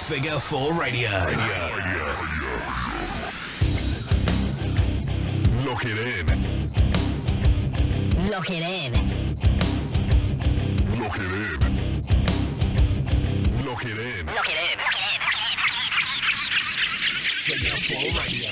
Figure 4 Radio. Lock it in. Lock it in. Lock it in. Lock it in. Lock it in. Figure 4 Radio.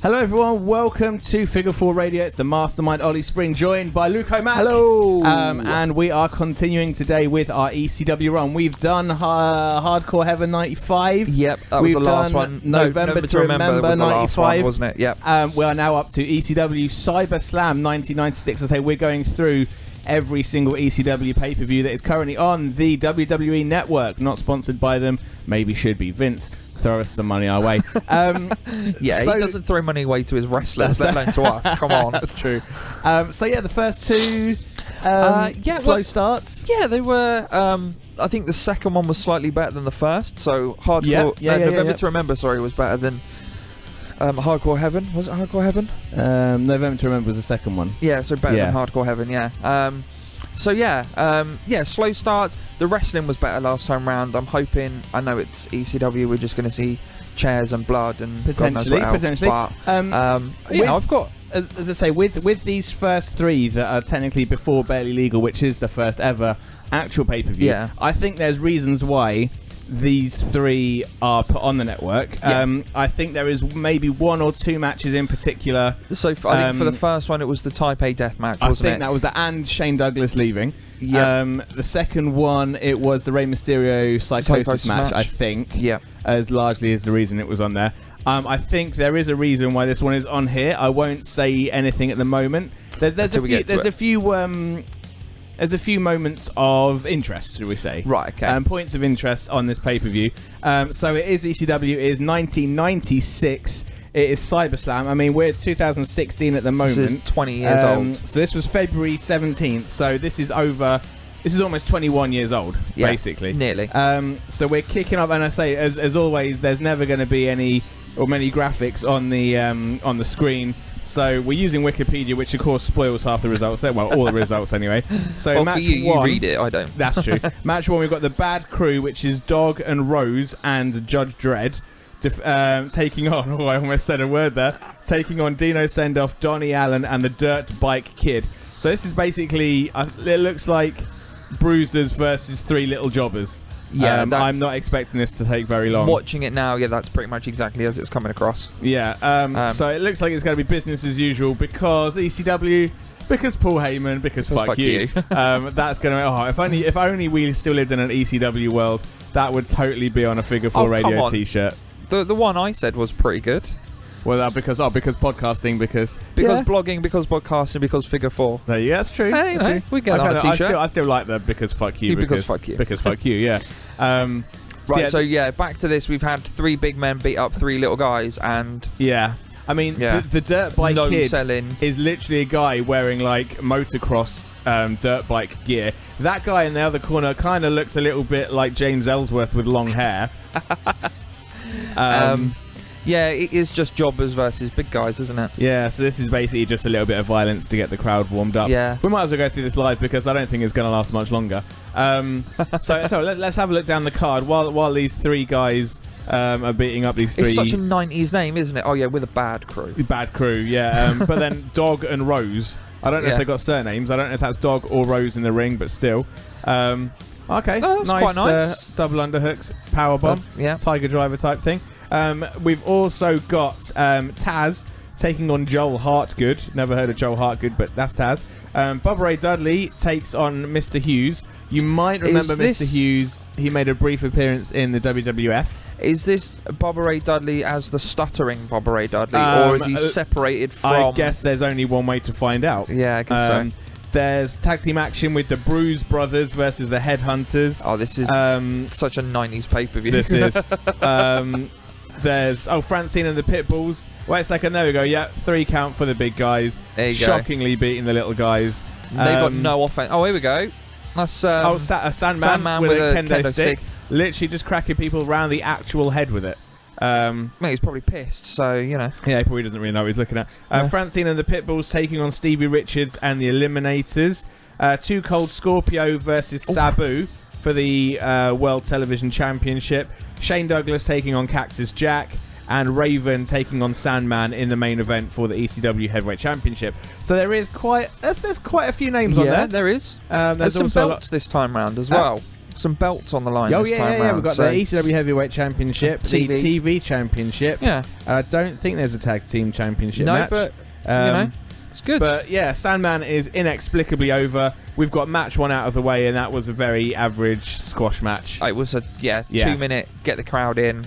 Hello everyone, welcome to Figure 4 Radio. It's the Mastermind Ollie Spring, joined by Luke-O-Mac. Hello! And we are continuing today with our ECW run. We've done Hardcore Heaven 95. Yep, that was the last one. November to Remember was the 95. last one, wasn't it? Yep. We are now up to ECW Cyber Slam 1996. I say we're going through every single ECW pay-per-view that is currently on the WWE Network. Not sponsored by them. Maybe should be. Vince, throw us some money our way. Yeah, he doesn't throw money away to his wrestlers, let alone to us. Come on. That's true. The first two slow starts. Yeah, they were. I think the second one was slightly better than the first. So Hardcore November to Remember, was better than Hardcore Heaven. Was it Hardcore Heaven? November to Remember was the second one. Yeah, so better than Hardcore Heaven. Yeah. Slow starts. The wrestling was better last time round. I'm hoping. I know it's ECW. We're just going to see chairs and blood and potentially. But, I've got. As I say, with these first three that are technically before Barely Legal, which is the first ever actual pay-per-view. Yeah. I think there's reasons why these three are put on the network. I think there is maybe one or two matches in particular. So I think for the first one, it was the Type A death match, wasn't it? I think that was that, and Shane Douglas leaving. Yep. The second one, it was the Rey Mysterio Psychosis match, I think. Yeah. As largely as the reason it was on there. I think there is a reason why this one is on here. I won't say anything at the moment. There's a few moments of interest, shall we say. Right, okay. Points of interest on this pay-per-view. So it is ECW. It is 1996. It is CyberSlam. I mean, we're 2016 at the moment. This is 20 years old. So this was February 17th. So this is almost 21 years old, basically. Nearly. So we're kicking off, and I say, as always, there's never going to be any or many graphics on the screen. So we're using Wikipedia, which of course spoils half the results. Well, all the results anyway. So well, match for you, one, you read it, I don't. That's true. Match one, we've got the Bad Crew, which is Dog and Rose and Judge Dredd, taking on. Oh, I almost said a word there. Taking on Dino Sendoff, Donnie Allen, and the Dirt Bike Kid. So this is basically. It looks like Bruisers versus Three Little Jobbers. Yeah, I'm not expecting this to take very long. Watching it now, that's pretty much exactly as it's coming across. Yeah, so it looks like it's going to be business as usual because ECW, because Paul Heyman, because fuck you. That's going to. If only we still lived in an ECW world, that would totally be on a Figure 4 Radio T-shirt. The one I said was pretty good. Well, because podcasting, because blogging, because podcasting, because Figure 4. There you go, that's true. Hey, we get on a T-shirt. I still like the because fuck you. Because fuck you. Because fuck you, yeah. Back to this. We've had three big men beat up three little guys, and I mean, the Dirt Bike Kid is literally a guy wearing like motocross dirt bike gear. That guy in the other corner kind of looks a little bit like James Ellsworth with long hair. It is just jobbers versus big guys, isn't it? Yeah, so this is basically just a little bit of violence to get the crowd warmed up. Yeah. We might as well go through this live because I don't think it's going to last much longer. So let's have a look down the card while these three guys are beating up these three. It's such a 90s name, isn't it? Oh, yeah, with a Bad Crew. Bad Crew, yeah. But then Dog and Rose. I don't know if they've got surnames. I don't know if that's Dog or Rose in the ring, but still. Okay, that's quite nice. Double underhooks, powerbomb, Tiger Driver type thing. We've also got Taz taking on Joel Hartgood. Never heard of Joel Hartgood, but that's Taz. Bubba Ray Dudley takes on Mr. Hughes. You might remember Mr. Hughes. He made a brief appearance in the WWF. Is this Bubba Ray Dudley as the stuttering Bubba Ray Dudley, or is he separated from... I guess there's only one way to find out. Yeah, I guess so. There's tag team action with the Bruise Brothers versus the Headhunters. Oh, this is such a 90s pay-per-view. This is. There's Francine and the Pitbulls. Wait a second, there we go. Yeah, 3 count for the big guys. There you Shockingly beating the little guys. They've got no offense. Oh, here we go. That's a Sandman with a kendo stick. Literally just cracking people around the actual head with it. He's probably pissed, so, you know. Yeah, he probably doesn't really know what he's looking at. Francine and the Pitbulls taking on Stevie Richards and the Eliminators. Too Cold Scorpio versus Sabu for the World Television Championship. Shane Douglas taking on Cactus Jack, and Raven taking on Sandman in the main event for the ECW Heavyweight Championship. So there's quite a few names on there. Yeah, there is. There's some also belts this time round as well. Some belts on the line. Oh this time round. We've got the ECW Heavyweight Championship, the TV Championship. Yeah. I don't think there's a tag team championship no, match. but it's good. But yeah, Sandman is inexplicably over. We've got match 1 out of the way, and that was a very average squash match. It was a 2-minute, get the crowd in.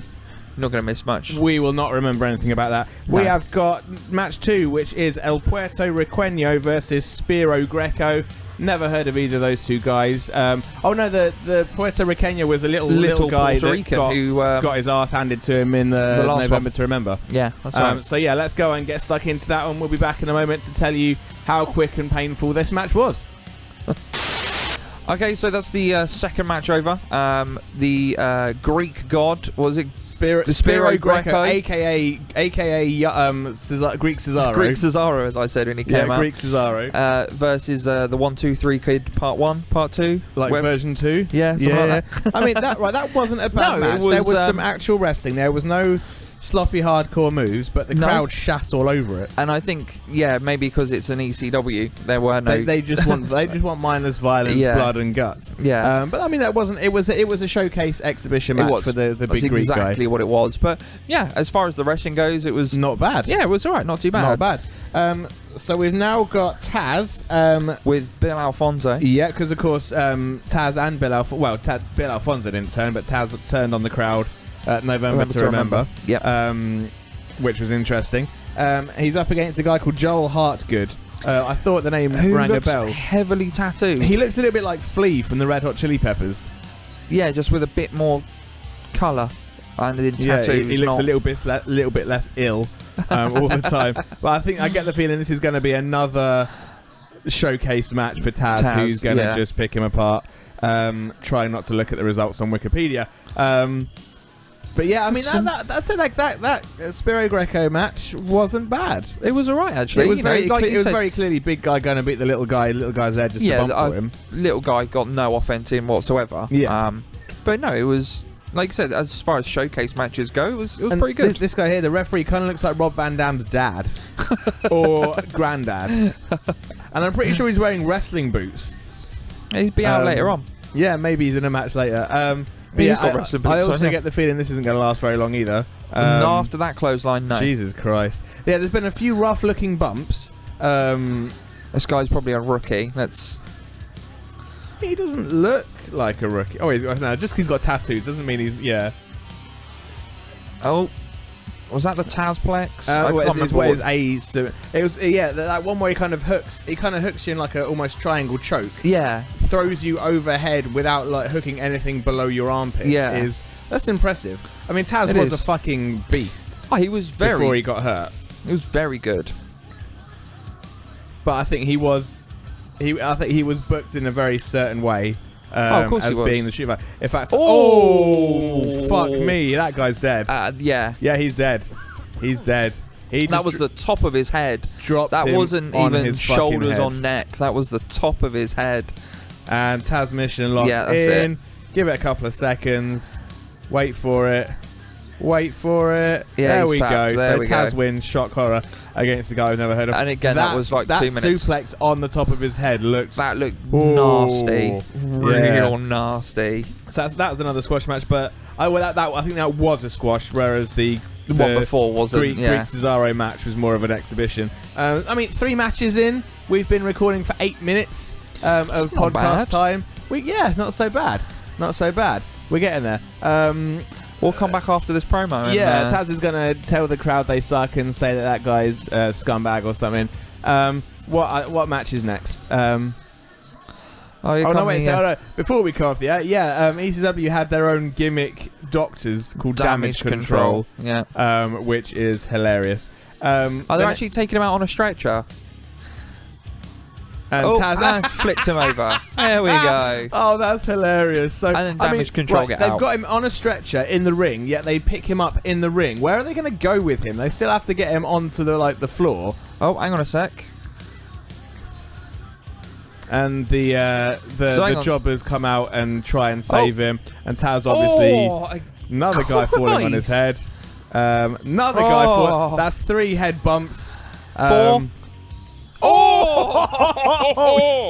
Not going to miss much. We will not remember anything about that. No. We have got match 2, which is El Puerto Riqueño versus Spiro Greco. Never heard of either of those two guys. The Puerto Riqueño was a little guy that got his ass handed to him in the November to Remember. Yeah, that's right. So yeah, let's go and get stuck into that one. We'll be back in a moment to tell you how quick and painful this match was. Okay, so that's the second match over. The Greek god, was it? Spiro Greco, aka Greek Cesaro. Greek Cesaro, as I said when he came out. Greek Cesaro. Versus the 1-2-3 Kid Part 1, Part 2. Like version 2? Yeah, something like that. I mean, that wasn't a bad match. There was some actual wrestling. There was no sloppy hardcore moves, but the crowd shat all over it. And I think, maybe because it's an ECW, there were no. They just want mindless violence, blood and guts. Yeah. But I mean, that wasn't. It was a showcase exhibition match for the big Greek guy. That's exactly what it was. But yeah, as far as the wrestling goes, it was not bad. Yeah, it was alright. Not too bad. Not bad. So we've now got Taz with Bill Alfonso. Yeah, because of course Taz and Bill Alfonso didn't turn, but Taz turned on the crowd. November to Remember. Yep. Which was interesting. He's up against a guy called Joel Hartgood. I thought the name rang a bell. Heavily tattooed. He looks a little bit like Flea from the Red Hot Chili Peppers. Yeah, just with a bit more colour. And the tattoo. He looks a little bit less ill all the time. But I get the feeling this is going to be another showcase match for Taz who's going to just pick him apart. Trying not to look at the results on Wikipedia. But yeah, I mean that Spiro Greco match wasn't bad. It was alright actually. It was very clearly big guy going to beat the little guy. Little guy's there just to bump for him. Little guy got no offense in whatsoever. Yeah. But no, it was like I said. As far as showcase matches go, it was pretty good. This guy here, the referee, kind of looks like Rob Van Dam's dad or granddad, and I'm pretty sure he's wearing wrestling boots. He'll be out later on. Yeah, maybe he's in a match later. I also get the feeling this isn't going to last very long either. After that clothesline, no. Jesus Christ. Yeah, there's been a few rough-looking bumps. This guy's probably a rookie. He doesn't look like a rookie. Oh, just because he's got tattoos doesn't mean he's... Yeah. Oh. Was that the Tazplex? It was that one where he kind of hooks you in like a almost triangle choke. Yeah. Throws you overhead without like hooking anything below your armpits. Yeah. That's impressive. I mean, Taz was a fucking beast. Oh, he was before he got hurt. He was very good. But I think he was booked in a very certain way. Of course as he was. being the shooter. In fact, fuck me, that guy's dead. Yeah, he's dead. He's dead. That was the top of his head. That wasn't even shoulders on neck. That was the top of his head. And Taz mission locked in. It. Give it a couple of seconds. Wait for it. Yeah, there we go. So Taz wins, shock horror, against the guy we've never heard of. And again, that was like 2 minutes. That suplex on the top of his head looked nasty. Real nasty. So that was another squash match, but I think that was a squash, whereas the one before wasn't. Greek Cesaro match was more of an exhibition. I mean, 3 matches in. We've been recording for 8 minutes of podcast time. Not so bad. Not so bad. We're getting there. We'll come back after this promo. And, Taz is going to tell the crowd they suck and say that guy's a scumbag or something. What match is next? Before we come off the air, ECW had their own gimmick doctors called Damage Control. Which is hilarious. Are they actually taking him out on a stretcher? And Taz flipped him over. There we go. Oh, that's hilarious. So, and then Damage Control get out. They've got him on a stretcher in the ring, yet they pick him up in the ring. Where are they going to go with him? They still have to get him onto the floor. Oh, hang on a sec. And the jobbers come out and try and save him. And Taz obviously... another guy falling on his head. Another guy falling. That's 3 head bumps. 4.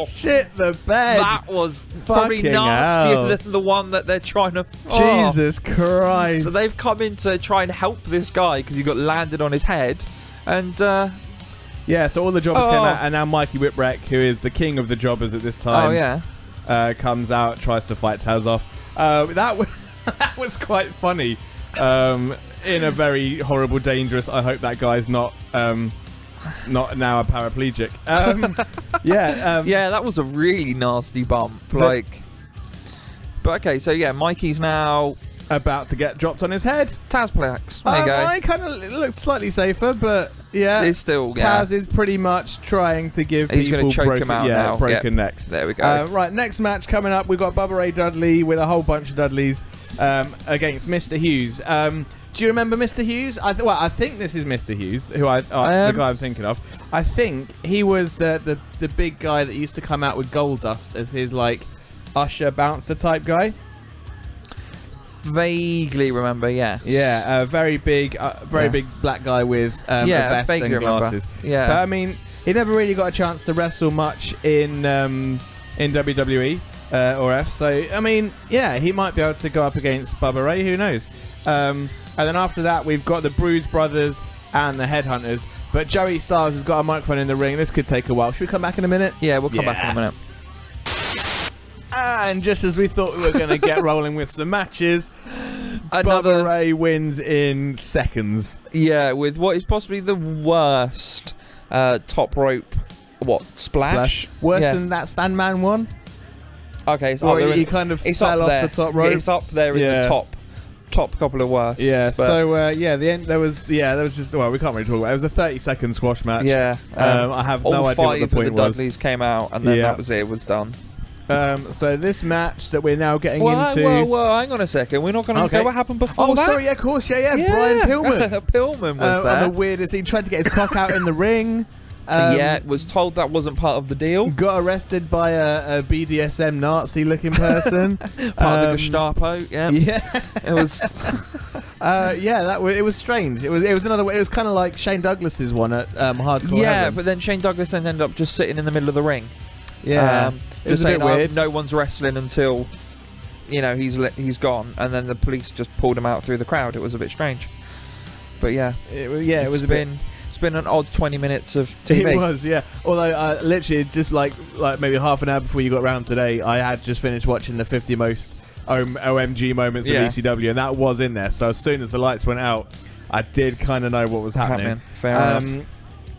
Shit the bed. That was probably nastier than the one that they're trying to... Jesus Christ. So they've come in to try and help this guy because he got landed on his head. And... yeah, so all the jobbers came out, and now Mikey Whipwreck, who is the king of the jobbers at this time, comes out, tries to fight Taz off. That was quite funny. In a very horrible, dangerous... I hope that guy's not now a paraplegic. Yeah, that was a really nasty bump. But okay, so yeah, Mikey's now about to get dropped on his head. Tazplex. There you go. I kind of looked slightly safer, but yeah, it's still Taz is pretty much trying to give He's people going to choke him out now. broken necks. There we go. Right, next match coming up, we've got Bubba Ray Dudley with a whole bunch of Dudleys against Mr. Hughes. Do you remember Mr. Hughes? I think this is Mr. Hughes, who the guy I'm thinking of. I think he was the big guy that used to come out with Gold Dust as his like usher bouncer type guy. Vaguely remember, yeah. Yeah, very big black guy with a vest and glasses. Yeah. So I mean, he never really got a chance to wrestle much in WWE or F. So I mean, yeah, he might be able to go up against Bubba Ray. Who knows? And then after that, we've got the Bruise Brothers and the Headhunters. But Joey Styles has got a microphone in the ring. This could take a while. Should we come back in a minute? Yeah, we'll come back in a minute. And just as we thought we were going to get rolling with some matches, Bubba Ray wins in seconds. Yeah, with what is possibly the worst top rope splash? Worse than that Sandman one? Okay, so he kind of fell off the top rope. It's up there in the top couple of worst. Yeah, so the end there was just we can't really talk about it. It was a 30-second squash match. Yeah. I have no idea what the point was. All 5 of the Dudleys came out, and then that was it. It was done. So this match that we're now getting into... Well, hang on a second. We're not going to go what happened before that? Oh, sorry, yeah, of course, yeah. Brian Pillman. Pillman was there. On the weirdest... He tried to get his cock out in the ring. Was told that wasn't part of the deal. Got arrested by a BDSM Nazi-looking person. Part of the Gestapo, yeah. Yeah. It was... it was strange. It was another way. It was kind of like Shane Douglas's one at Hardcore Heaven. But then Shane Douglas then ended up just sitting in the middle of the ring. Yeah. It was saying, weird. No one's wrestling until, he's gone, and then the police just pulled him out through the crowd. It was a bit strange, but it's been an odd 20 minutes of TV. It was, yeah. Although literally just like maybe half an hour before you got round today, I had just finished watching the 50 most OMG moments of ECW, and that was in there. So as soon as the lights went out, I did kind of know what was happening. Fair enough.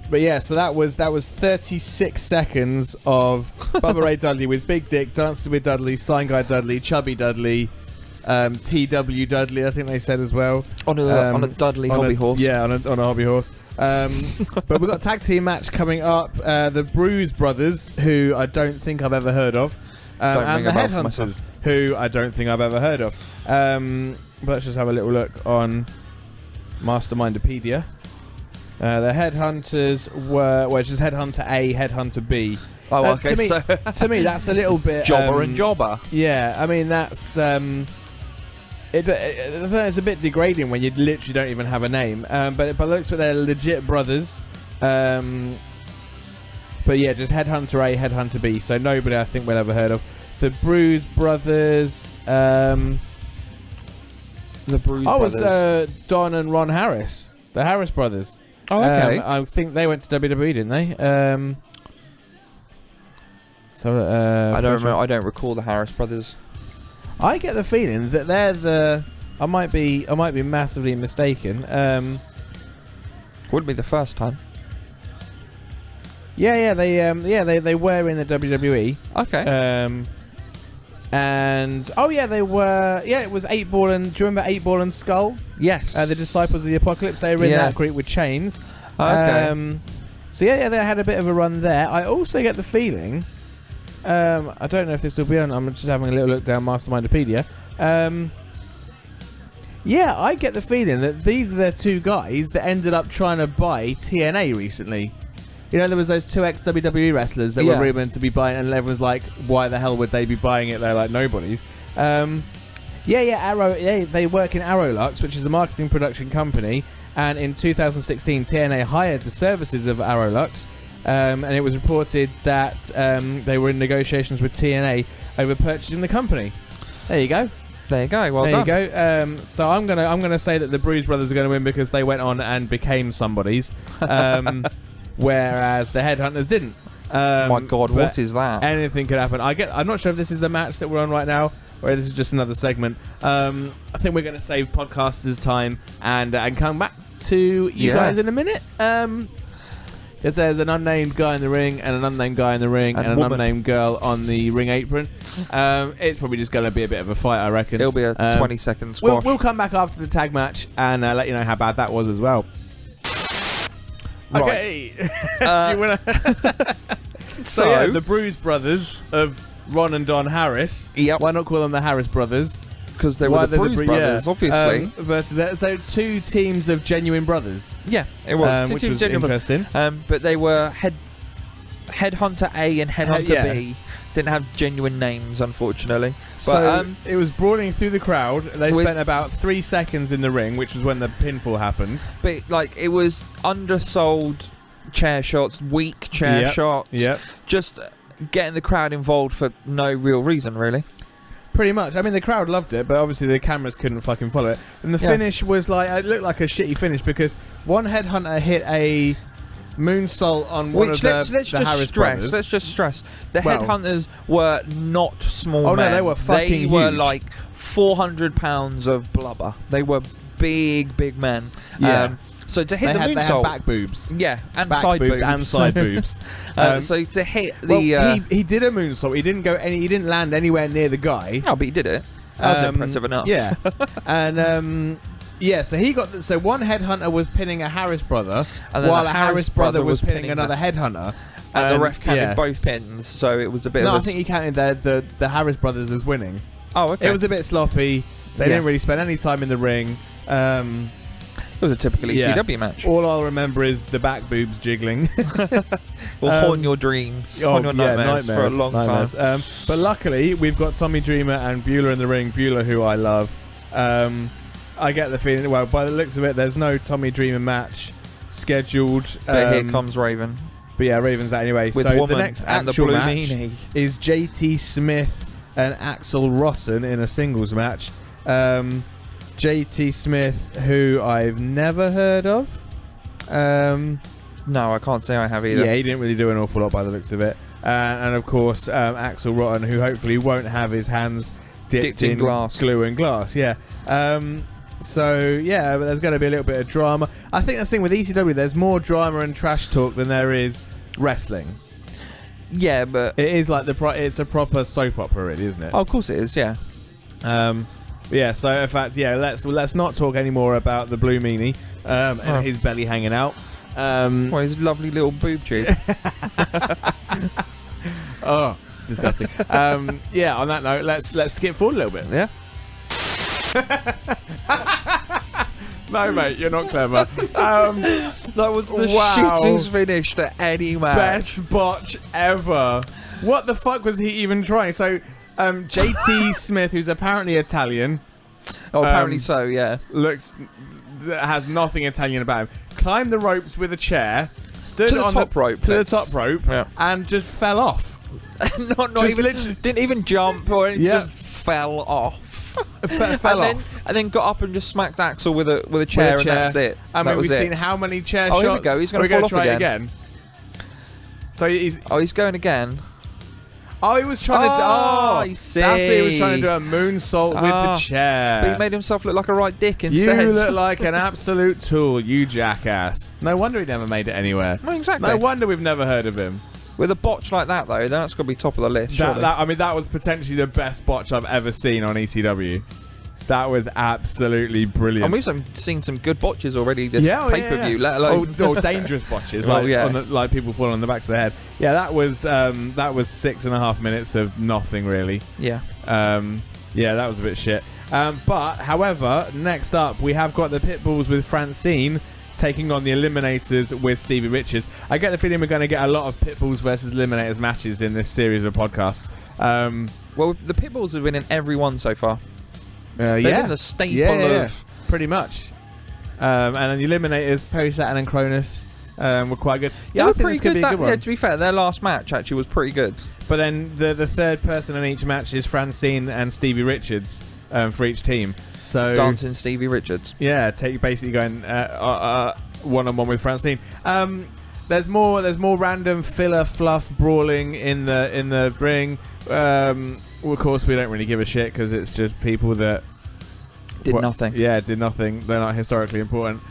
But yeah, so that was 36 seconds of Bubba Ray Dudley with Big Dick, Dancing with Dudley, Sign Guy Dudley, Chubby Dudley, TW Dudley, I think they said as well. On a Dudley hobby horse. Yeah, on a hobby horse. But we've got a tag team match coming up. The Bruise Brothers, who I don't think I've ever heard of. And the Headhunters, who I don't think I've ever heard of. But let's just have a little look on Mastermindopedia. The Headhunters were just Headhunter A, Headhunter B. Oh, okay. To me, that's a little bit jobber and jobber. Yeah, I mean that's it's a bit degrading when you literally don't even have a name. But looks like they're legit brothers. But yeah, just Headhunter A, Headhunter B. So nobody I think we'll ever heard of. The Bruise Brothers. The Bruise Brothers. Was Don and Ron Harris, the Harris brothers. Oh, okay. I think they went to WWE, didn't they? I don't remember. I don't recall the Harris brothers. I get the feeling that they're the. I might be massively mistaken. Wouldn't be the first time. Yeah, they were in the WWE. Okay. And they were. Yeah, it was 8-Ball and. Do you remember 8-Ball and Skull? Yes. The Disciples of the Apocalypse. They were in that group with chains. Okay. So they had a bit of a run there. I also get the feeling. I don't know if this will be on. I'm just having a little look down Mastermindopedia. I get the feeling that these are the two guys that ended up trying to buy TNA recently. You know, there was those 2 ex-WWE wrestlers that were rumoured to be buying, and everyone's like, why the hell would they be buying it? They're like, nobody's. Arrow. Yeah, they work in Arrowlux, which is a marketing production company. And in 2016, TNA hired the services of Arrowlux. And it was reported that they were in negotiations with TNA over purchasing the company. There you go. There you go. Well done. There you go. So I'm gonna say that the Bruise Brothers are going to win because they went on and became somebody's, whereas the Headhunters didn't. My God, what is that? Anything could happen. I'm not sure if this is the match that we're on right now, or if this is just another segment. I think we're going to save podcasters' time and come back to you guys in a minute. Because there's an unnamed guy in the ring and an unnamed guy in the ring and an unnamed girl on the ring apron. It's probably just going to be a bit of a fight, I reckon. It'll be a 20-second squash. We'll come back after the tag match and let you know how bad that was as well. Right. Okay. Do you wanna so the Bruise Brothers of Ron and Don Harris. Yep. Why not call them the Harris Brothers? Because they were the Bruise Brothers, obviously. Versus that. So 2 teams of genuine brothers. Yeah, it was. 2 which teams was genuine interesting. brothers. But they were Headhunter A and Headhunter B. Didn't have genuine names, unfortunately. So it was brawling through the crowd. They spent about 3 seconds in the ring, which was when the pinfall happened. But it was undersold chair shots, weak chair shots. Yep. Just getting the crowd involved for no real reason, really. Pretty much. I mean, the crowd loved it, but obviously the cameras couldn't fucking follow it. And the finish was it looked like a shitty finish because one Headhunter hit a moonsault on one of the Harris brothers. Let's just stress. The Headhunters were not small men. No, they were fucking huge. They were like 400 pounds of blubber. They were big men. Yeah. So to hit they had moonsault, back boobs. Yeah, and back side boobs. and side boobs. So to hit the he did a moonsault. He didn't land anywhere near the guy. No, but he did it. That was impressive enough. Yeah. And so he got so one Headhunter was pinning a Harris brother, while a Harris brother was pinning another Headhunter. And the ref counted both pins, so it was a bit. No, I think he counted the Harris brothers as winning. Oh, okay. It was a bit sloppy. They didn't really spend any time in the ring. It was a typical ECW match. All I'll remember is the back boobs jiggling. Will haunt your dreams, haunt your nightmares for a long time. But luckily, we've got Tommy Dreamer and Bueller in the ring. Bueller, who I love. I get the feeling, well, by the looks of it, there's no Tommy Dreamer match scheduled. But here comes Raven. But yeah, Raven's out anyway. With so the next and actual the blue match meanie. is JT Smith and Axel Rotten in a singles match. JT Smith, who I've never heard of. No, I can't say I have either. Yeah, he didn't really do an awful lot by the looks of it. And of course, Axel Rotten, who hopefully won't have his hands dipped in glass. Glue and glass. Yeah. So yeah, but there's going to be a little bit of drama. I think that's the thing with ECW. There's more drama and trash talk than there is wrestling. Yeah, but it is like it's a proper soap opera, really, isn't it? Oh, of course it is. Yeah. Yeah, so in fact, let's not talk anymore about the blue meanie and his belly hanging out. Well, his lovely little boob tube. Oh, disgusting. Yeah, on that note, let's skip forward a little bit. Yeah. No, mate, you're not clever. That was the shittest finish to any match. Best botch ever. What the fuck was he even trying? So, JT Smith, who's apparently Italian. Oh, apparently so, yeah. Has nothing Italian about him. Climbed the ropes with a chair, stood to on the top rope, and just fell off. Didn't even jump or anything, just fell off. fell off. And then got up and just smacked Axel with a chair, and that's it. I mean, we've seen how many chair shots. Here we go. He's going to fall off again. So he's going again. Oh, he was trying to do... Oh, I see. That's what he was trying to do, a moonsault with the chair. But he made himself look like a right dick instead. You look like an absolute tool, you jackass. No wonder he never made it anywhere. No, exactly. No wonder we've never heard of him. With a botch like that, though, that's got to be top of the list, that was potentially the best botch I've ever seen on ECW. That was absolutely brilliant. And we've seen some good botches already this pay-per-view, let alone... or dangerous botches, like people falling on the backs of their head. Yeah, that was 6.5 minutes of nothing, really. Yeah. Yeah, that was a bit shit. But, however, next up, we have got the Pitbulls with Francine taking on the Eliminators with Stevie Richards. I get the feeling we're going to get a lot of Pitbulls versus Eliminators matches in this series of podcasts. Well, the Pitbulls have been in every one so far. They've been the staple of... pretty much. And then the Eliminators, Perry Saturn and Cronus were quite good. Yeah, I think this could be a good one. Yeah, to be fair, their last match actually was pretty good. But then the third person in each match is Francine and Stevie Richards for each team. So Dancing Stevie Richards. Yeah, basically going one-on-one with Francine. There's more random filler fluff brawling in the ring. Of course, we don't really give a shit because it's just people that did nothing. Yeah, did nothing. They're not historically important.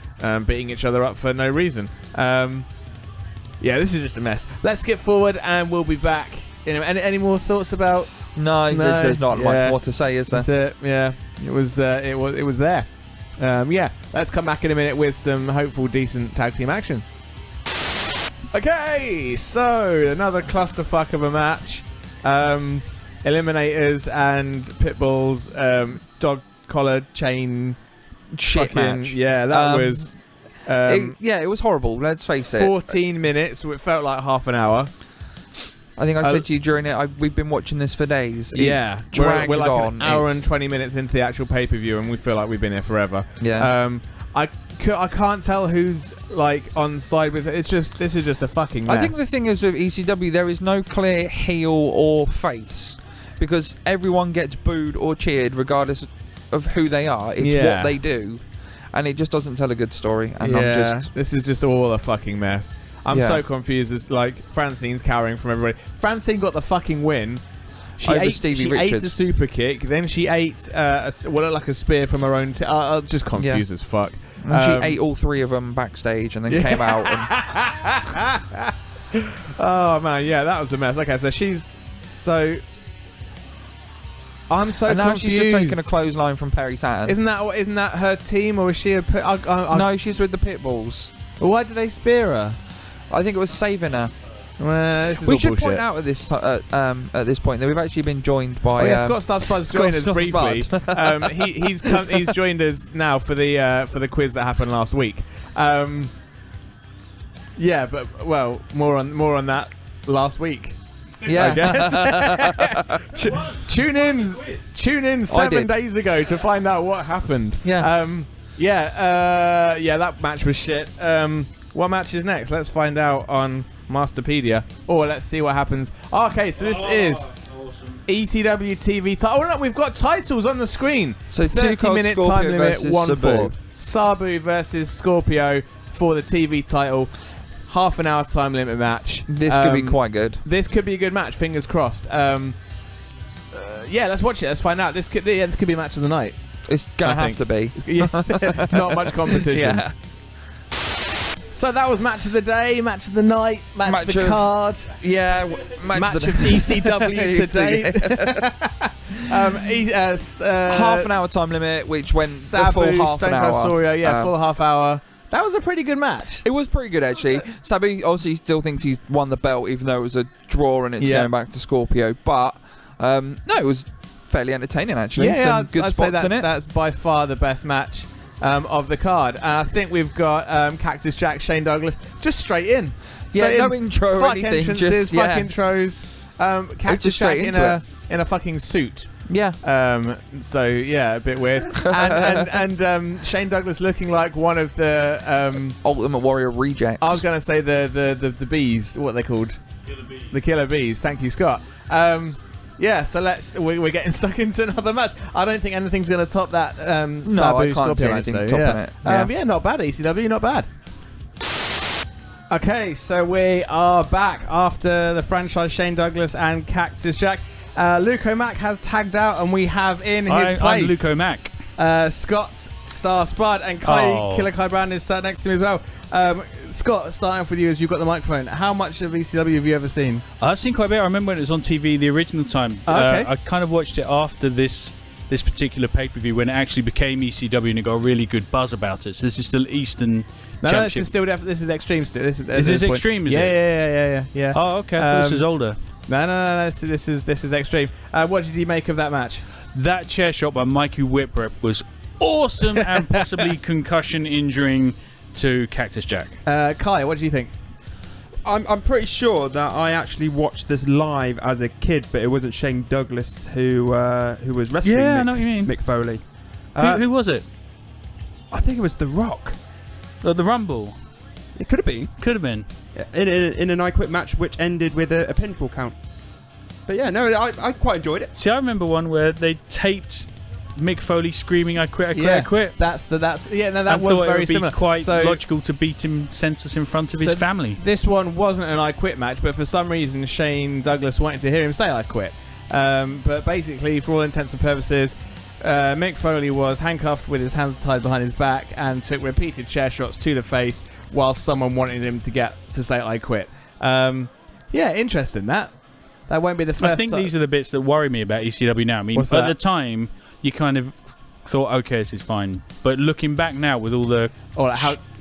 Beating each other up for no reason. Yeah, this is just a mess. Let's skip forward and we'll be back. Any more thoughts about? No, there's not much more to say, is there? That's it. Yeah, it was there. Yeah, let's come back in a minute with some hopeful, decent tag team action. Okay, so another clusterfuck of a match. Eliminators and Pitbulls, dog collar chain shit match. Yeah, that was. It was horrible. Let's face it. 14 minutes. It felt like half an hour. I think I said to you during it, we've been watching this for days. Yeah, we're like on. An hour and 20 minutes into the actual pay-per-view, and we feel like we've been here forever. Yeah. I can't tell who's like on side with it. This is just a fucking mess. I think the thing is with ECW, there is no clear heel or face because everyone gets booed or cheered regardless of who they are. It's what they do, and it just doesn't tell a good story. And this is just all a fucking mess. I'm so confused. It's like Francine's cowering from everybody. Francine got the fucking win. She ate a super kick. Then she ate what looked like a spear from her own. Just confused as fuck. And she ate all three of them backstage and then came out. And oh man, yeah, that was a mess. Okay, so I'm so and now confused. She's just taken a clothesline from Perry Saturn. Isn't that her team, or is she No, she's with the Pitbulls. Why did they spear her? I think it was saving her. This is we all should bullshit. point out at this point that we've actually been joined by. Scott Starspud's joined us briefly. He's joined us now for the quiz that happened last week. Yeah, but more on that last week. Yeah, I guess. Tune in 7 days ago to find out what happened. Yeah. That match was shit. What match is next? Let's find out on Masterpedia. Or let's see what happens. Okay, so this is awesome. ECW TV title. Oh no, we've got titles on the screen. So 30-minute time limit 1-4. Sabu versus Scorpio for the TV title. Half an hour time limit match. This could be quite good. This could be a good match. Fingers crossed. Let's watch it. Let's find out. This could be a match of the night. It's gonna have to be. Not much competition. Yeah. So that was match of the day, match of the night, match of the card. Yeah, match of ECW today. Half an hour time limit, which went the full half an hour. Soria, full half hour. That was a pretty good match. It was pretty good, actually. Sabu obviously still thinks he's won the belt, even though it was a draw and it's going back to Scorpio. But no, it was fairly entertaining, actually. Yeah, Some good I'd spots say in it. That's by far the best match of the card. And I think we've got Cactus Jack, Shane Douglas, just straight in. No intro or anything. Entrances, fuck intros. Cactus Jack in a fucking suit. Yeah. So yeah, a bit weird. and Shane Douglas looking like one of the Ultimate Warrior rejects. I was going to say the bees. What are they called? Killer Bees. The Killer Bees. Thank you, Scott. Yeah, so we're getting stuck into another match. I don't think anything's going to top that. No, I can't see anything topping it. Yeah, not bad. ECW, not bad. Okay, so we are back after the franchise Shane Douglas and Cactus Jack. Luke-O-Mac has tagged out, and we have in his place I'm Luke-O-Mac. Scott Star Spud and Killer Kai Brand is sat next to me as well. Scott, starting off with you as you've got the microphone. How much of ECW have you ever seen? I've seen quite a bit. I remember when it was on TV the original time. Okay. I kind of watched it after this particular pay-per-view when it actually became ECW and it got a really good buzz about it. So this is still Eastern No, this is still this is Extreme still. Is this Extreme? Is it? Yeah. Oh, okay. I thought this was older. No. This is Extreme. What did you make of that match? That chair shot by Mikey Whipwreck was awesome and possibly concussion injuring to Cactus Jack. Kai, what do you think? I'm pretty sure that I actually watched this live as a kid, but it wasn't Shane Douglas who was wrestling. Yeah, I know what you mean. Mick Foley. Who was it? I think it was The Rock. The Rumble. It could have been. Could have been. In an I Quit match, which ended with a pinfall count. But yeah, no, I quite enjoyed it. See, I remember one where they taped Mick Foley screaming, "I quit, I quit, Yeah, I quit." that was thought very it would similar. be quite So- logical to beat him senseless in front of his family. This one wasn't an I Quit match, but for some reason Shane Douglas wanted to hear him say I quit. But basically, for all intents and purposes, Mick Foley was handcuffed with his hands tied behind his back and took repeated chair shots to the face while someone wanted him to say I quit. Yeah, interesting that. That won't be the first. I think these are the bits that worry me about ECW now. I mean, What's at that? the time, you kind of thought, okay, this is fine. But looking back now with all the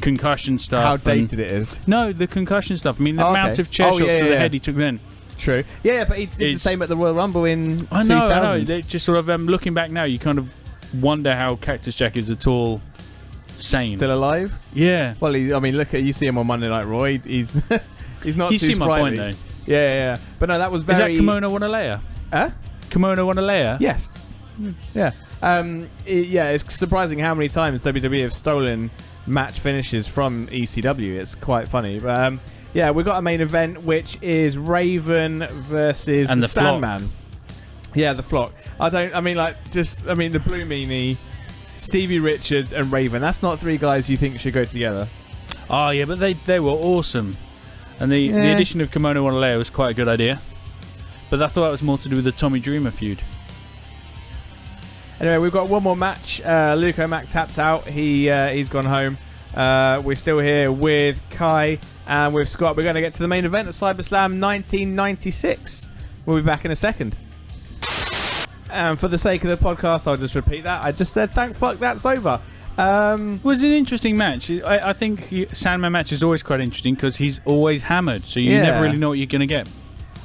concussion stuff. How dated it is. No, the concussion stuff. I mean, the amount of chair shots to the head he took then. True. Yeah, but he did the same at the Royal Rumble in 2000. I know. They just sort of, looking back now, you kind of wonder how Cactus Jack is at all sane. Still alive? Yeah. Well, you see him on Monday Night Raw. He's not You too see my sprightly. point, though. Yeah. But no, that was very... Is that Kimono Wanalea? Huh? Kimono Wanalea? Yes. Yeah. It's surprising how many times WWE have stolen match finishes from ECW. It's quite funny. But we've got a main event, which is Raven versus the Sandman. Flock. Yeah, the Flock. The Blue Meanie, Stevie Richards, and Raven. That's not three guys you think should go together. Oh, yeah, but they were awesome. And the addition of Kimono Wanalea was quite a good idea. But I thought that was more to do with the Tommy Dreamer feud. Anyway, we've got one more match. Luke-O-Mac tapped out. He's gone home. We're still here with Kai and with Scott. We're going to get to the main event of CyberSlam 1996. We'll be back in a second. And for the sake of the podcast, I'll just repeat that. I just said, thank fuck, that's over. It was an interesting match. I think Sandman match is always quite interesting because he's always hammered, so you never really know what you're going to get.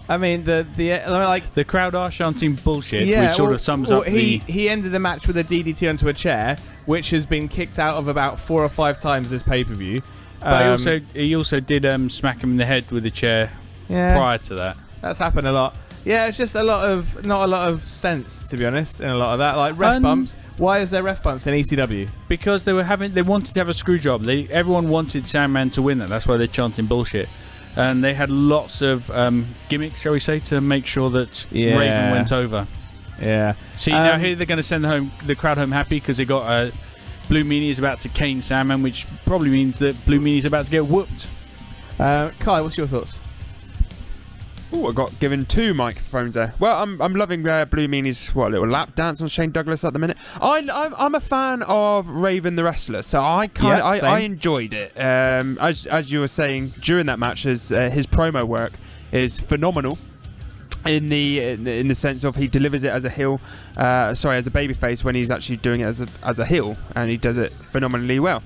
I mean, the crowd are chanting bullshit, yeah, which sort of sums up he ended the match with a DDT onto a chair, which has been kicked out of about 4 or 5 times this pay-per-view. But he also did smack him in the head with a chair prior to that. That's happened a lot. Yeah, it's just not a lot of sense, to be honest, in a lot of that. Like ref bumps. Why is there ref bumps in ECW? Because they wanted to have a screw job. Everyone wanted Sandman to win that. That's why they're chanting bullshit. And they had lots of gimmicks, shall we say, to make sure that Raven went over. Yeah. See, now here they're going to send the crowd home happy because they got Blue Meanie is about to cane Sandman, which probably means that Blue Meanie is about to get whooped. Kai, what's your thoughts? Oh, I got given 2 microphones there. Well, I'm loving Blue Meanie's little lap dance on Shane Douglas at the minute. I'm a fan of Raven the wrestler, so I enjoyed it. As you were saying during that match, his promo work is phenomenal. In the sense of he delivers it as a heel, as a babyface when he's actually doing it as a heel, and he does it phenomenally well.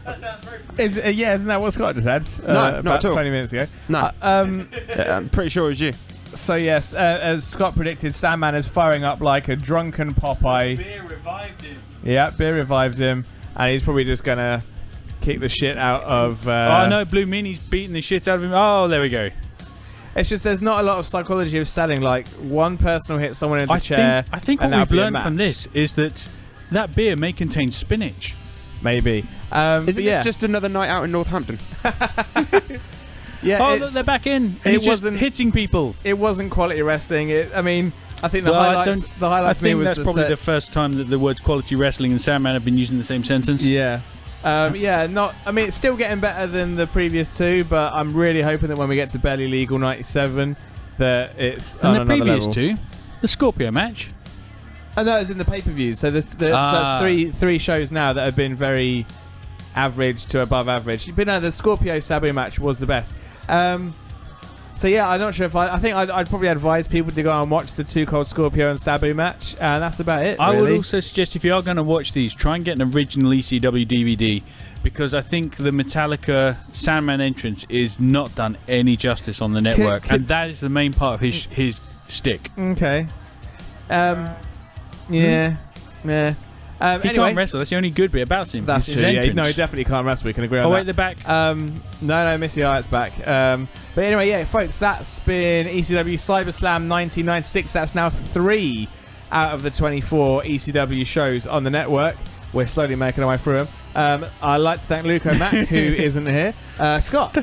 That sounds very isn't that what Scott just said? No, not about at all. 20 minutes ago. No. I'm pretty sure it was you. So yes, as Scott predicted, Sandman is firing up like a drunken Popeye. Beer revived him. Yeah, beer revived him, and he's probably just gonna kick the shit out of... oh no, Blue Meanie's beating the shit out of him. Oh, there we go. It's just there's not a lot of psychology of selling. Like one person will hit someone in the chair. I think what we've learned from this is that beer may contain spinach. Maybe. Isn't this just another night out in Northampton? Yeah. Oh, look, they're back in. And it wasn't hitting people. It wasn't quality wrestling. I think the highlight. The highlight I for me think was that's probably the first time that the words quality wrestling and Sandman have been used in the same sentence. Yeah. It's still getting better than the previous 2, but I'm really hoping that when we get to Barely Legal 97, that it's and on the another previous level. 2, the Scorpio match. Oh, no, it's in the pay-per-views. So that's three shows now that have been very average to above average. But no, the Scorpio Sabu match was the best. So yeah, I'm not sure if I think I'd probably advise people to go and watch the Too Cold Scorpio and Sabu match, and that's about it. I would also suggest if you are going to watch these, try and get an original ECW DVD, because I think the Metallica Sandman entrance is not done any justice on the network, and that is the main part of his stick. Okay. Yeah. He anyway, can't wrestle. That's the only good bit about him. That's his true. Yeah, entrance. no, he definitely can't wrestle. We can agree on Oh, that. wait, they're back. No, Missy Hyatt's back. But anyway, yeah, folks, that's been ECW Cyber Slam 1996. That's now 3 out of the 24 ECW shows on the network. We're slowly making our way through them. I'd like to thank Luke-O-Mac, who isn't here. Scott,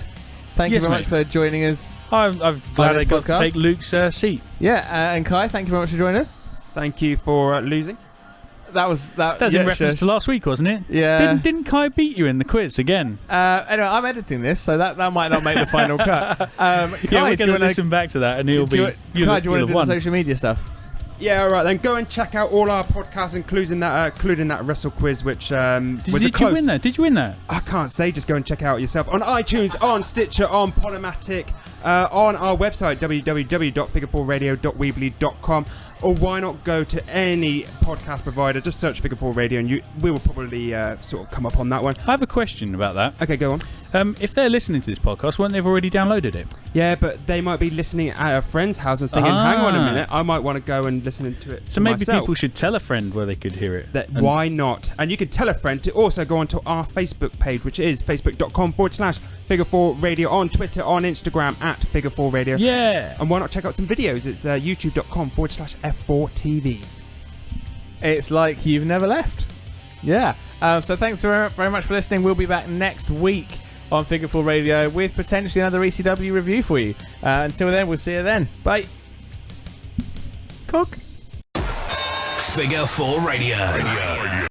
thank you very much for joining us. I'm glad I got to take Luke's seat. Yeah, and Kai, thank you very much for joining us. Thank you for losing. That's in reference to last week, wasn't it? Yeah. Didn't Kai beat you in the quiz again? Anyway, I'm editing this, so that might not make the final cut. Kai, we're going to listen back to that, and he'll be. Kai, do you want to do the social media stuff? Yeah, all right. Then go and check out all our podcasts, including that Wrestle Quiz, which was Did you win that? Did you win that? I can't say. Just go and check it out yourself on iTunes, on Stitcher, on Podomatic, on our website www.figure4radio.weebly.com. Or why not go to any podcast provider? Just search Figure 4 Radio, and we will probably sort of come up on that one. I have a question about that. Okay, go on. If they're listening to this podcast, won't they've already downloaded it? Yeah, but they might be listening at a friend's house and thinking, hang on a minute, I might want to go and listen to it. So maybe myself. people should tell a friend where they could hear it. Why not? And you can tell a friend to also go onto our Facebook page, which is facebook.com/Figure4 Radio, on Twitter, on Instagram at Figure 4 Radio. Yeah. And why not check out some videos? It's youtube.com/F4TV. It's like you've never left. Yeah. So thanks very much for listening. We'll be back next week on Figure 4 Radio with potentially another ECW review for you. Until then, we'll see you then. Bye. Cock. Figure 4 Radio.